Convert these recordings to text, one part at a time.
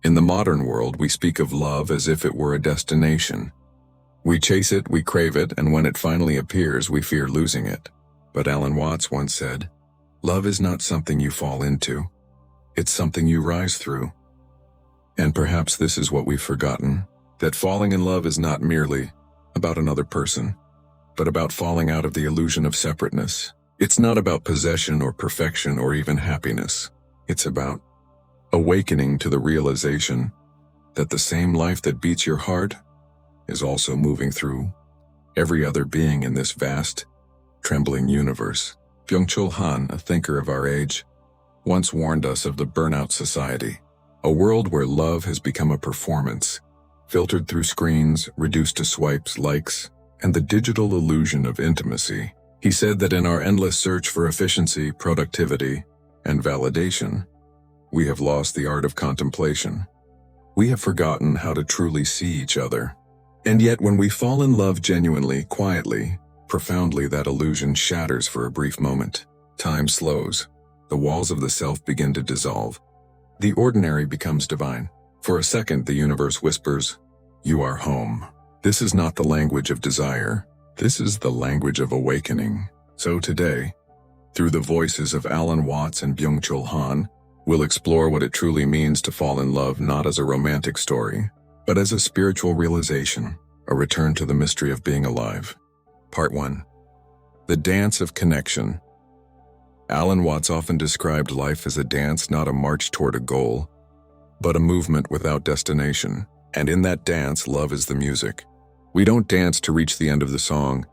In the modern world, we speak of love as if it were a destination. We chase it, we crave it, and when it finally appears, we fear losing it. But Alan Watts once said, "Love is not something you fall into. It's something you rise through." And perhaps this is what we've forgotten, that falling in love is not merely about another person, but about falling out of the illusion of separateness. It's not about possession or perfection or even happiness. It's about awakening to the realization that the same life that beats your heart is also moving through every other being in this vast, trembling universe. Byung-Chul Han, a thinker of our age, once warned us of the burnout society, a world where love has become a performance, filtered through screens, reduced to swipes, likes, and the digital illusion of intimacy. He said that in our endless search for efficiency, productivity, and validation, we have lost the art of contemplation. We have forgotten how to truly see each other. And yet when we fall in love genuinely, quietly, profoundly, that illusion shatters for a brief moment. Time slows. The walls of the self begin to dissolve. The ordinary becomes divine. For a second, the universe whispers, "You are home." This is not the language of desire. This is the language of awakening. So today, through the voices of Alan Watts and Byung-Chul Han, we'll explore what it truly means to fall in love not as a romantic story, but as a spiritual realization, a return to the mystery of being alive. Part 1. The Dance of Connection. Alan Watts often described life as a dance, not a march toward a goal, but a movement without destination. And in that dance, love is the music. We don't dance to reach the end of the song.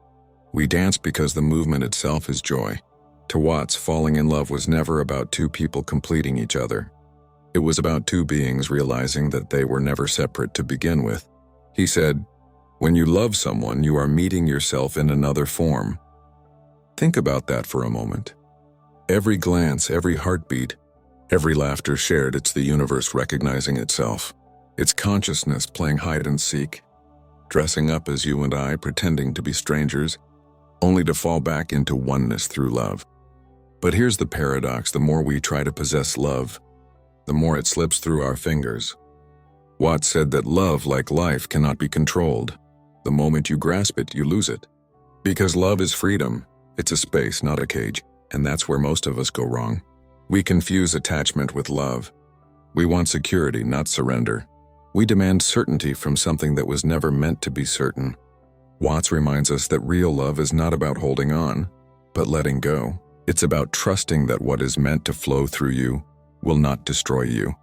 We dance because the movement itself is joy. To Watts, falling in love was never about two people completing each other. It was about two beings realizing that they were never separate to begin with. He said, "When you love someone, you are meeting yourself in another form." Think about that for a moment. Every glance, every heartbeat, every laughter shared, it's the universe recognizing itself. It's consciousness playing hide and seek, dressing up as you and I, pretending to be strangers, only to fall back into oneness through love. But here's the paradox: the more we try to possess love, the more it slips through our fingers. Watts said that love, like life, cannot be controlled. The moment you grasp it, you lose it. Because love is freedom. It's a space, not a cage. And that's where most of us go wrong. We confuse attachment with love. We want security, not surrender. We demand certainty from something that was never meant to be certain. Watts reminds us that real love is not about holding on, but letting go. It's about trusting that what is meant to flow through you will not destroy you.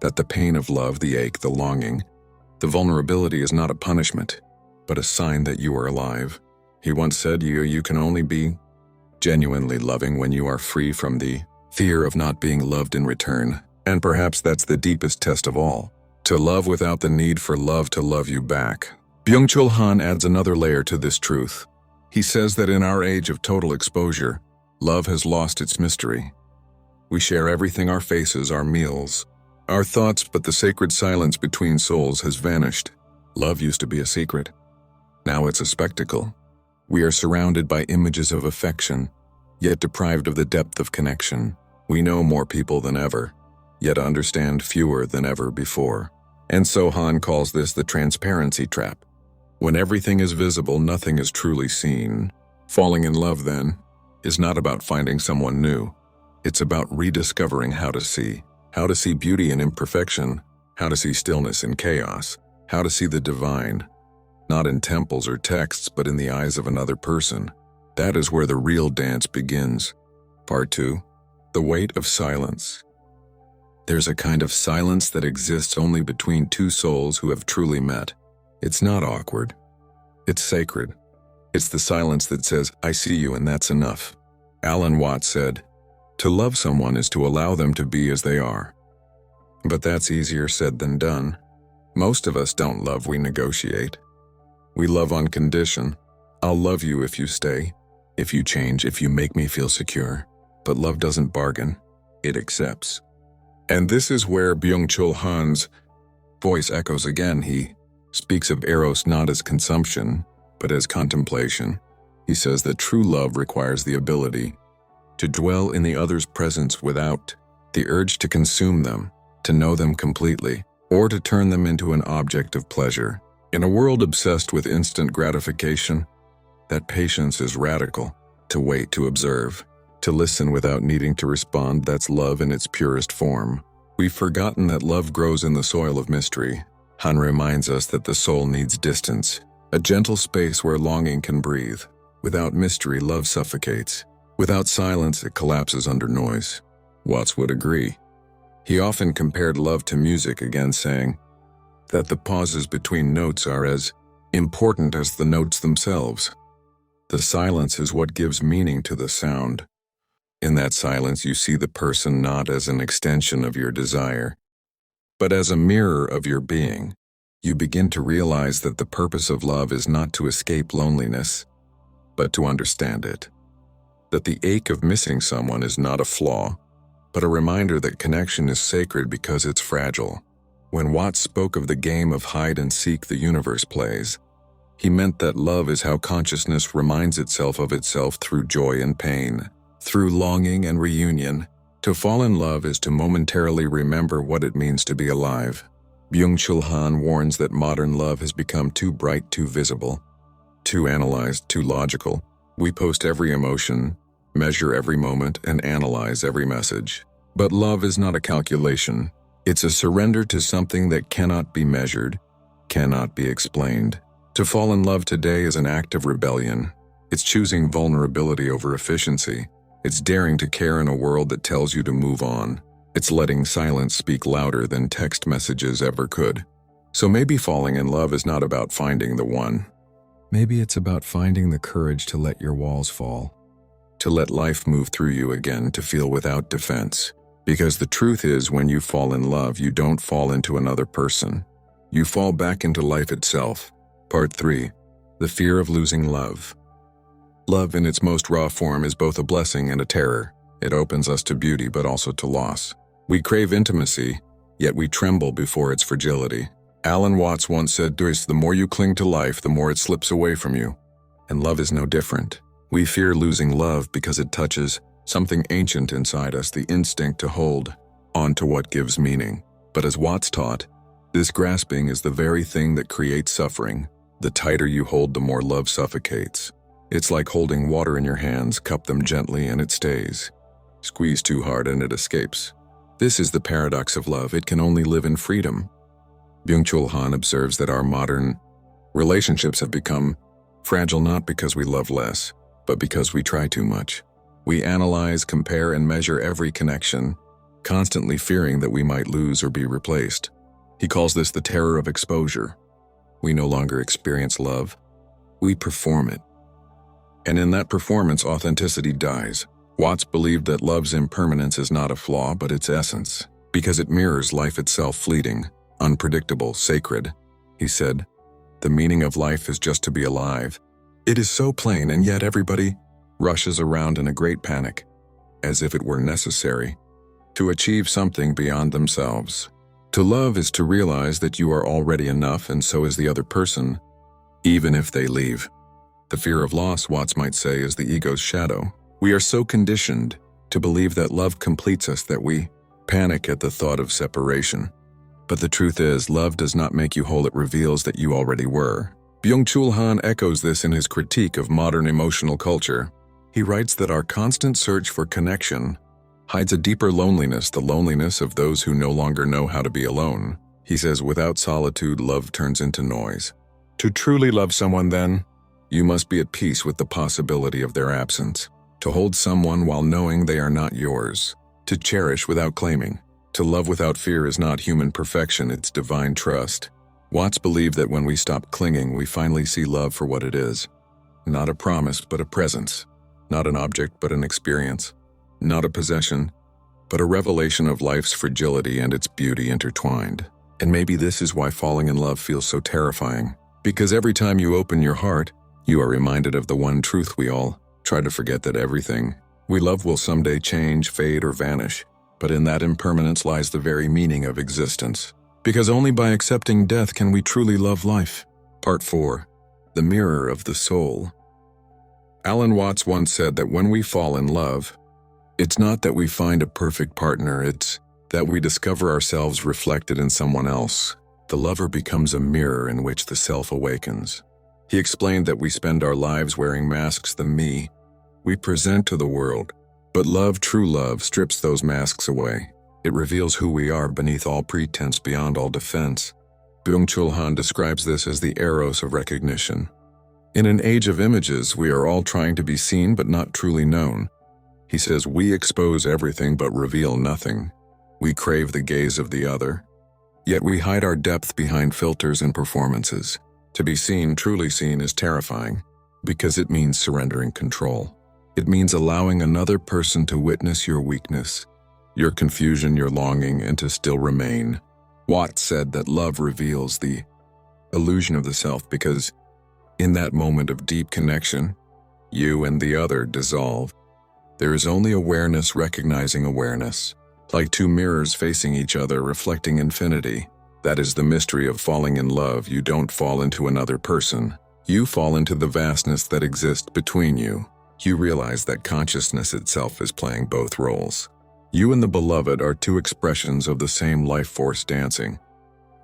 That the pain of love, the ache, the longing, the vulnerability is not a punishment, but a sign that you are alive. He once said, you can only be genuinely loving when you are free from the fear of not being loved in return. And perhaps that's the deepest test of all. To love without the need for love to love you back. Byung-Chul Han adds another layer to this truth. He says that in our age of total exposure, love has lost its mystery. We share everything: our faces, our meals, our thoughts, but the sacred silence between souls has vanished. Love used to be a secret. Now it's a spectacle. We are surrounded by images of affection, yet deprived of the depth of connection. We know more people than ever, yet understand fewer than ever before. And so Han calls this the transparency trap. When everything is visible, nothing is truly seen. Falling in love, then, is not about finding someone new. It's about rediscovering how to see beauty in imperfection, how to see stillness in chaos, how to see the divine, not in temples or texts, but in the eyes of another person. That is where the real dance begins. Part 2. The weight of silence. There's a kind of silence that exists only between two souls who have truly met. It's not awkward. It's sacred. It's the silence that says, "I see you, and that's enough." Alan Watts said, "To love someone is to allow them to be as they are." But that's easier said than done. Most of us don't love, we negotiate. We love on condition. I'll love you if you stay, if you change, if you make me feel secure. But love doesn't bargain. It accepts. And this is where Byung-Chul Han's voice echoes again. He speaks of eros not as consumption, but as contemplation. He says that true love requires the ability to dwell in the other's presence without the urge to consume them, to know them completely. or to turn them into an object of pleasure. In a world obsessed with instant gratification, that patience is radical. To wait, to observe, to listen without needing to respond, that's love in its purest form. We've forgotten that love grows in the soil of mystery. Han reminds us that the soul needs distance, a gentle space where longing can breathe. Without mystery, love suffocates. Without silence, it collapses under noise. Watts would agree. He often compared love to music, again saying that the pauses between notes are as important as the notes themselves. The silence is what gives meaning to the sound. In that silence, you see the person not as an extension of your desire, but as a mirror of your being. You begin to realize that the purpose of love is not to escape loneliness, but to understand it. That the ache of missing someone is not a flaw, but a reminder that connection is sacred because it's fragile. When Watts spoke of the game of hide and seek the universe plays, he meant that love is how consciousness reminds itself of itself through joy and pain, through longing and reunion. To fall in love is to momentarily remember what it means to be alive. Byung-Chul Han warns that modern love has become too bright, too visible, too analyzed, too logical. We post every emotion, measure every moment, and analyze every message. But love is not a calculation. It's a surrender to something that cannot be measured, cannot be explained. To fall in love today is an act of rebellion. It's choosing vulnerability over efficiency. It's daring to care in a world that tells you to move on. It's letting silence speak louder than text messages ever could. So maybe falling in love is not about finding the one. Maybe it's about finding the courage to let your walls fall, to let life move through you again, to feel without defense. Because the truth is, when you fall in love, you don't fall into another person. You fall back into life itself. Part 3. The fear of losing love. Love in its most raw form is both a blessing and a terror. It opens us to beauty but also to loss. We crave intimacy, yet we tremble before its fragility. Alan Watts once said, "The more you cling to life, the more it slips away from you." And love is no different. We fear losing love because it touches something ancient inside us, the instinct to hold on to what gives meaning. But as Watts taught, this grasping is the very thing that creates suffering. The tighter you hold, the more love suffocates. It's like holding water in your hands. Cup them gently and it stays. Squeeze too hard and it escapes. This is the paradox of love. It can only live in freedom. Byung-Chul Han observes that our modern relationships have become fragile not because we love less, but because we try too much. We analyze, compare, and measure every connection, constantly fearing that we might lose or be replaced. He calls this the terror of exposure. We no longer experience love. We perform it. And in that performance, authenticity dies. Watts believed that love's impermanence is not a flaw, but its essence, because it mirrors life itself, fleeting, unpredictable, sacred. He said, "The meaning of life is just to be alive." It is so plain, and yet everybody rushes around in a great panic, as if it were necessary to achieve something beyond themselves. To love is to realize that you are already enough, and so is the other person, even if they leave. The fear of loss, Watts might say, is the ego's shadow. We are so conditioned to believe that love completes us that we panic at the thought of separation. But the truth is, love does not make you whole, it reveals that you already were. Byung-Chul Han echoes this in his critique of modern emotional culture. He writes that our constant search for connection hides a deeper loneliness, the loneliness of those who no longer know how to be alone. He says, without solitude, love turns into noise. To truly love someone, then, you must be at peace with the possibility of their absence. To hold someone while knowing they are not yours. To cherish without claiming. To love without fear is not human perfection, it's divine trust. Watts believed that when we stop clinging, we finally see love for what it is. Not a promise, but a presence. Not an object, but an experience. Not a possession, but a revelation of life's fragility and its beauty intertwined. And maybe this is why falling in love feels so terrifying. Because every time you open your heart, you are reminded of the one truth we all try to forget, that everything we love will someday change, fade, or vanish. But in that impermanence lies the very meaning of existence. Because only by accepting death can we truly love life. Part 4. The mirror of the soul. Alan Watts once said that when we fall in love, it's not that we find a perfect partner, it's that we discover ourselves reflected in someone else. The lover becomes a mirror in which the self awakens. He explained that we spend our lives wearing masks the me we present to the world. But love, true love, strips those masks away. It reveals who we are beneath all pretense, beyond all defense. Byung-Chul Han describes this as the eros of recognition. In an age of images, we are all trying to be seen but not truly known. He says we expose everything but reveal nothing. We crave the gaze of the other, yet we hide our depth behind filters and performances. To be seen, truly seen, is terrifying because it means surrendering control. It means allowing another person to witness your weakness, your confusion, your longing, and to still remain. Watts said that love reveals the illusion of the self because in that moment of deep connection, you and the other dissolve. There is only awareness recognizing awareness, like two mirrors facing each other reflecting infinity. That is the mystery of falling in love. You don't fall into another person. You fall into the vastness that exists between you. You realize that consciousness itself is playing both roles. You and the beloved are two expressions of the same life force dancing,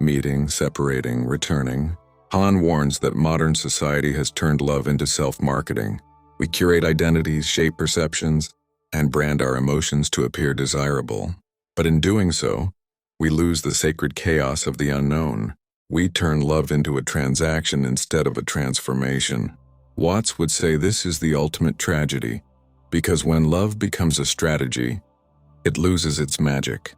meeting, separating, returning. Han warns that modern society has turned love into self-marketing. We curate identities, shape perceptions, and brand our emotions to appear desirable. But in doing so, we lose the sacred chaos of the unknown. We turn love into a transaction instead of a transformation. Watts would say this is the ultimate tragedy, because when love becomes a strategy, it loses its magic.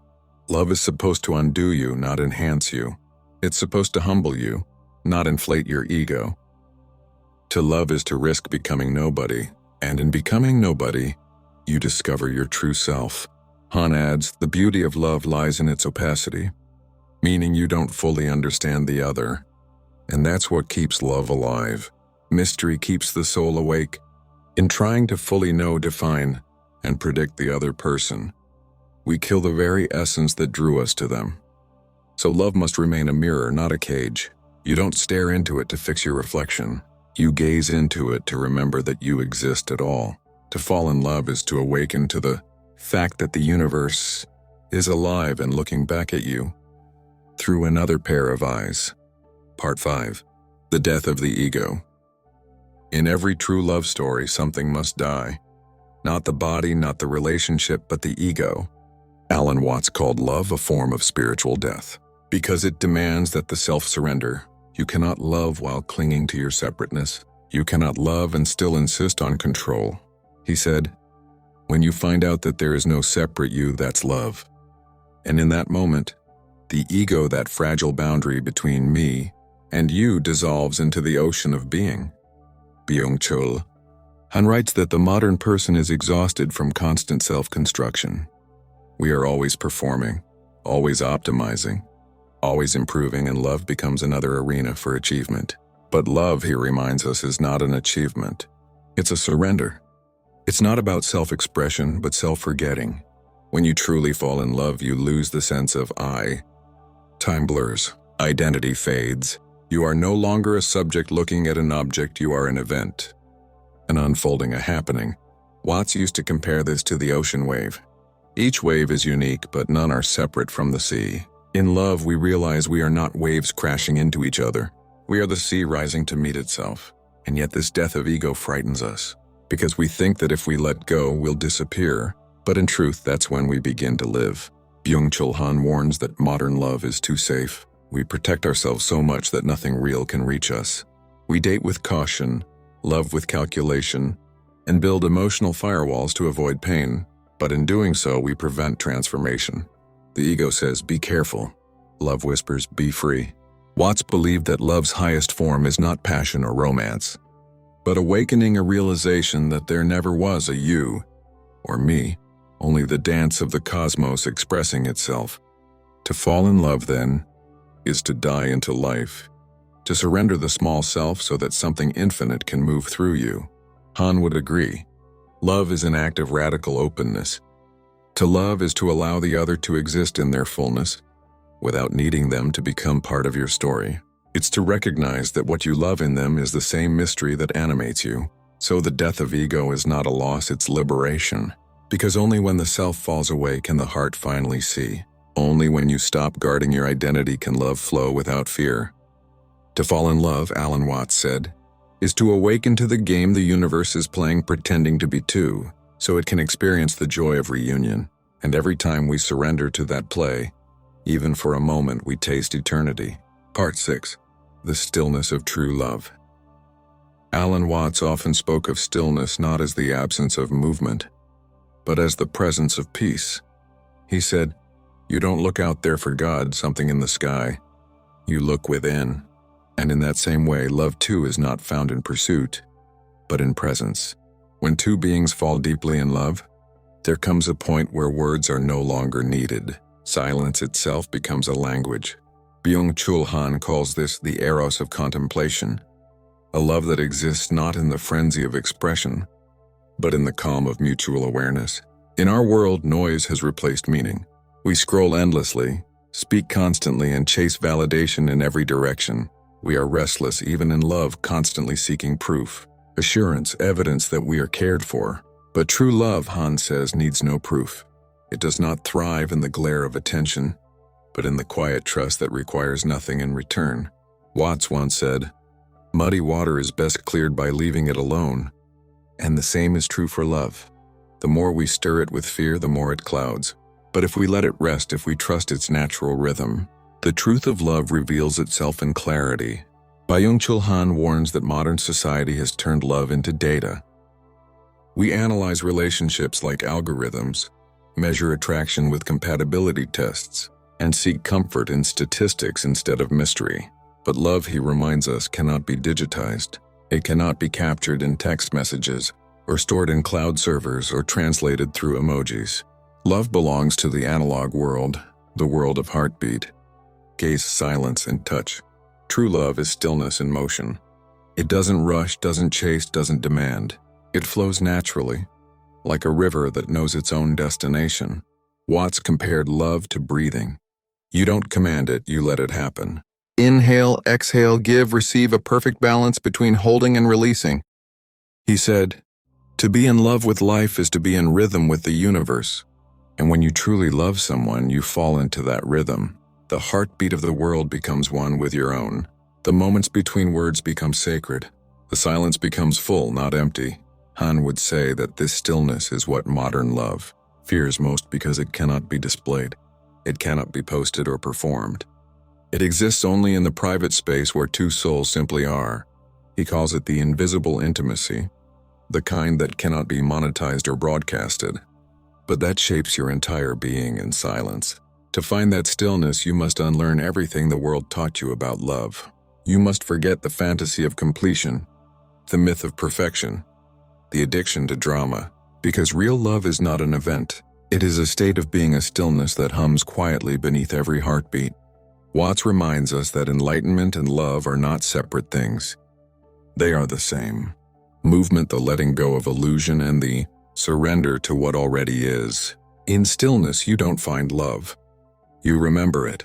Love is supposed to undo you, not enhance you. It's supposed to humble you, not inflate your ego. To love is to risk becoming nobody, and in becoming nobody, you discover your true self. Han adds, the beauty of love lies in its opacity, meaning you don't fully understand the other. And that's what keeps love alive. Mystery keeps the soul awake. In trying to fully know, define, and predict the other person, we kill the very essence that drew us to them. So love must remain a mirror, not a cage. You don't stare into it to fix your reflection. You gaze into it to remember that you exist at all. To fall in love is to awaken to the fact that the universe is alive and looking back at you through another pair of eyes. Part 5. The Death of the Ego. In every true love story, something must die. Not the body, not the relationship, but the ego. Alan Watts called love a form of spiritual death, because it demands that the self surrender. You cannot love while clinging to your separateness. You cannot love and still insist on control. He said, when you find out that there is no separate you, that's love. And in that moment, the ego, that fragile boundary between me and you, dissolves into the ocean of being. Byung-Chul Han writes that the modern person is exhausted from constant self-construction. We are always performing, always optimizing, always improving, and love becomes another arena for achievement. But love, he reminds us, is not an achievement. It's a surrender. It's not about self-expression, but self-forgetting. When you truly fall in love, you lose the sense of I. Time blurs. Identity fades. You are no longer a subject looking at an object, you are an event. An unfolding, a happening. Watts used to compare this to the ocean wave. Each wave is unique, but none are separate from the sea. In love, we realize we are not waves crashing into each other. We are the sea rising to meet itself. And yet this death of ego frightens us, because we think that if we let go, we'll disappear. But in truth, that's when we begin to live. Byung-Chul Han warns that modern love is too safe. We protect ourselves so much that nothing real can reach us. We date with caution, love with calculation, and build emotional firewalls to avoid pain. But in doing so, we prevent transformation. The ego says, be careful. Love whispers, be free. Watts believed that love's highest form is not passion or romance, but awakening a realization that there never was a you or me, only the dance of the cosmos expressing itself. To fall in love, then, is to die into life, to surrender the small self so that something infinite can move through you. Han would agree. Love is an act of radical openness. To love is to allow the other to exist in their fullness, without needing them to become part of your story. It's to recognize that what you love in them is the same mystery that animates you. So the death of ego is not a loss, it's liberation. Because only when the self falls away can the heart finally see. Only when you stop guarding your identity can love flow without fear. To fall in love, Alan Watts said, is to awaken to the game the universe is playing pretending to be two, so it can experience the joy of reunion. And every time we surrender to that play, even for a moment, we taste eternity. Part 6. The Stillness of True Love. Alan Watts often spoke of stillness not as the absence of movement, but as the presence of peace. He said, "You don't look out there for God, something in the sky. You look within." And in that same way, love too is not found in pursuit, but in presence. When two beings fall deeply in love, there comes a point where words are no longer needed. Silence itself becomes a language. Byung-Chul Han calls this the eros of contemplation, a love that exists not in the frenzy of expression, but in the calm of mutual awareness. In our world, noise has replaced meaning. We scroll endlessly, speak constantly, and chase validation in every direction. We are restless even in love, constantly seeking proof, assurance, evidence that we are cared for. But true love, Han says, needs no proof. It does not thrive in the glare of attention, but in the quiet trust that requires nothing in return. Watts once said, "Muddy water is best cleared by leaving it alone." And the same is true for love. The more we stir it with fear, the more it clouds. But if we let it rest, if we trust its natural rhythm, the truth of love reveals itself in clarity. Byung-Chul Han warns that modern society has turned love into data. We analyze relationships like algorithms, measure attraction with compatibility tests, and seek comfort in statistics instead of mystery. But love, he reminds us, cannot be digitized. It cannot be captured in text messages, or stored in cloud servers, or translated through emojis. Love belongs to the analog world, the world of heartbeat, gaze, silence, and touch. True love is stillness in motion. It doesn't rush, doesn't chase, doesn't demand. It flows naturally, like a river that knows its own destination. Watts compared love to breathing. You don't command it, you let it happen. Inhale, exhale, give, receive, a perfect balance between holding and releasing. He said, "To be in love with life is to be in rhythm with the universe." And when you truly love someone, you fall into that rhythm. The heartbeat of the world becomes one with your own. The moments between words become sacred. The silence becomes full, not empty. Han would say that this stillness is what modern love fears most because it cannot be displayed. It cannot be posted or performed. It exists only in the private space where two souls simply are. He calls it the invisible intimacy, the kind that cannot be monetized or broadcasted, but that shapes your entire being in silence. To find that stillness, you must unlearn everything the world taught you about love. You must forget the fantasy of completion, the myth of perfection, the addiction to drama, because real love is not an event. It is a state of being, a stillness that hums quietly beneath every heartbeat. Watts reminds us that enlightenment and love are not separate things. They are the same. Movement, the letting go of illusion, and the surrender to what already is. In stillness, you don't find love. You remember it.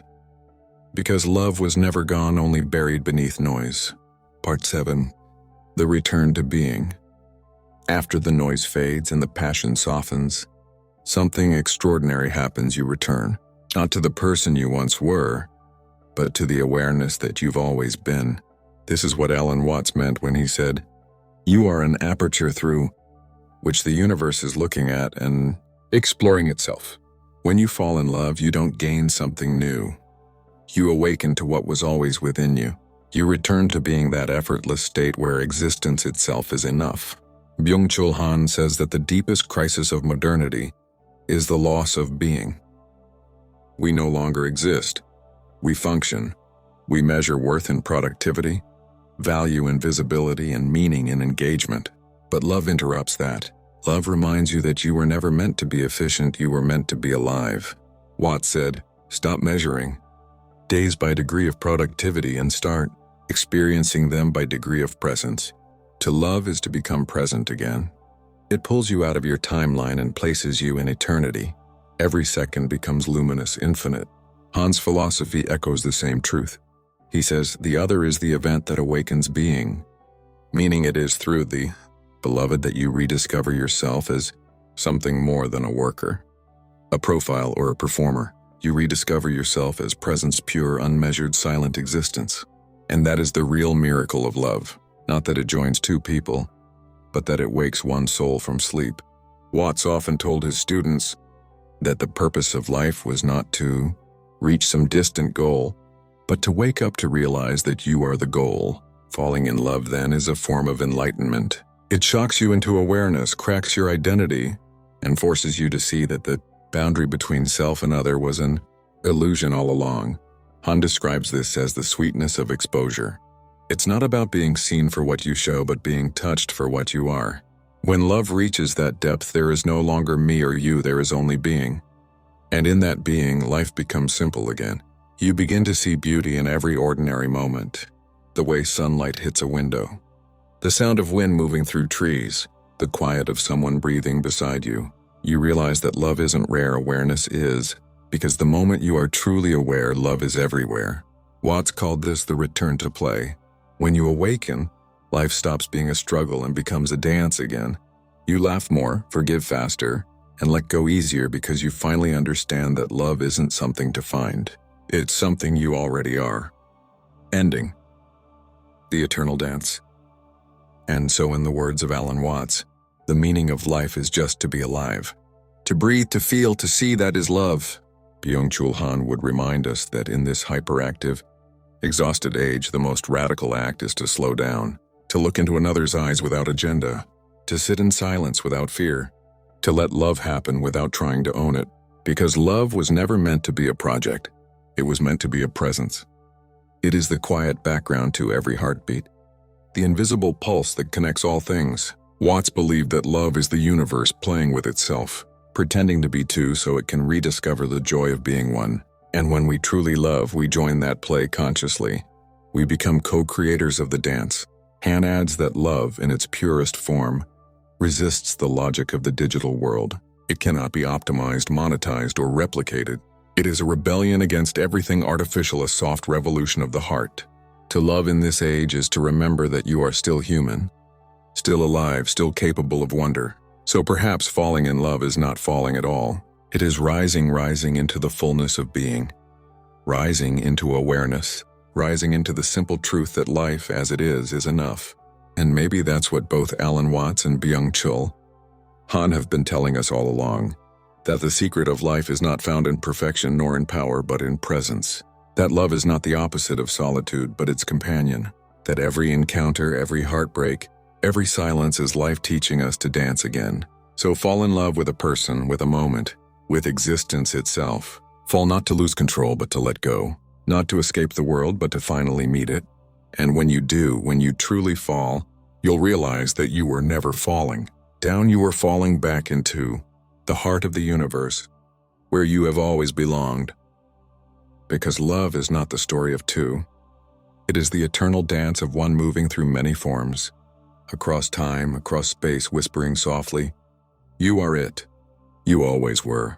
Because love was never gone, only buried beneath noise. Part 7. The Return to Being. After the noise fades and the passion softens, something extraordinary happens. You return, not to the person you once were, but to the awareness that you've always been. This is what Alan Watts meant when he said, "You are an aperture through which the universe is looking at and exploring itself." When you fall in love, you don't gain something new. You awaken to what was always within you. You return to being that effortless state where existence itself is enough. Byung-Chul Han says that the deepest crisis of modernity is the loss of being. We no longer exist. We function. We measure worth in productivity, value in visibility, and meaning in engagement. But love interrupts that. Love reminds you that you were never meant to be efficient, you were meant to be alive. Watts said, "Stop measuring days by degree of productivity and start experiencing them by degree of presence." To love is to become present again. It pulls you out of your timeline and places you in eternity. Every second becomes luminous, infinite. Han's philosophy echoes the same truth. He says, the other is the event that awakens being, meaning it is through the beloved that you rediscover yourself as something more than a worker, a profile, or a performer. You rediscover yourself as presence, pure, unmeasured, silent existence. And that is the real miracle of love. Not that it joins two people, but that it wakes one soul from sleep. Watts often told his students that the purpose of life was not to reach some distant goal, but to wake up to realize that you are the goal. Falling in love, then, is a form of enlightenment. It shocks you into awareness, cracks your identity, and forces you to see that the boundary between self and other was an illusion all along. Han describes this as the sweetness of exposure. It's not about being seen for what you show, but being touched for what you are. When love reaches that depth, there is no longer me or you, there is only being. And in that being, life becomes simple again. You begin to see beauty in every ordinary moment. The way sunlight hits a window, the sound of wind moving through trees, the quiet of someone breathing beside you. You realize that love isn't rare, awareness is, because the moment you are truly aware, love is everywhere. Watts called this the return to play. When you awaken, life stops being a struggle and becomes a dance again. You laugh more, forgive faster, and let go easier because you finally understand that love isn't something to find. It's something you already are. Ending. The eternal dance. And so, in the words of Alan Watts, the meaning of life is just to be alive. To breathe, to feel, to see, that is love. Byung-Chul Han would remind us that in this hyperactive, exhausted age, the most radical act is to slow down, to look into another's eyes without agenda, to sit in silence without fear, to let love happen without trying to own it. Because love was never meant to be a project. It was meant to be a presence. It is the quiet background to every heartbeat, the invisible pulse that connects all things. Watts believed that love is the universe playing with itself, pretending to be two so it can rediscover the joy of being one. And when we truly love, we join that play consciously. We become co-creators of the dance. Han adds that love, in its purest form, resists the logic of the digital world. It cannot be optimized, monetized, or replicated. It is a rebellion against everything artificial, a soft revolution of the heart. To love in this age is to remember that you are still human, still alive, still capable of wonder. So perhaps falling in love is not falling at all. It is rising into the fullness of being, rising into awareness, rising into the simple truth that life as it is enough. And maybe that's what both Alan Watts and Byung-Chul Han have been telling us all along. That the secret of life is not found in perfection nor in power, but in presence. That love is not the opposite of solitude, but its companion. That every encounter, every heartbreak, every silence is life teaching us to dance again. So fall in love with a person, with a moment, with existence itself. Fall not to lose control, but to let go. Not to escape the world, but to finally meet it. And when you do, when you truly fall, you'll realize that you were never falling. Down you were falling back into the heart of the universe, where you have always belonged. Because love is not the story of two. It is the eternal dance of one moving through many forms, across time, across space, whispering softly, "You are it. You always were."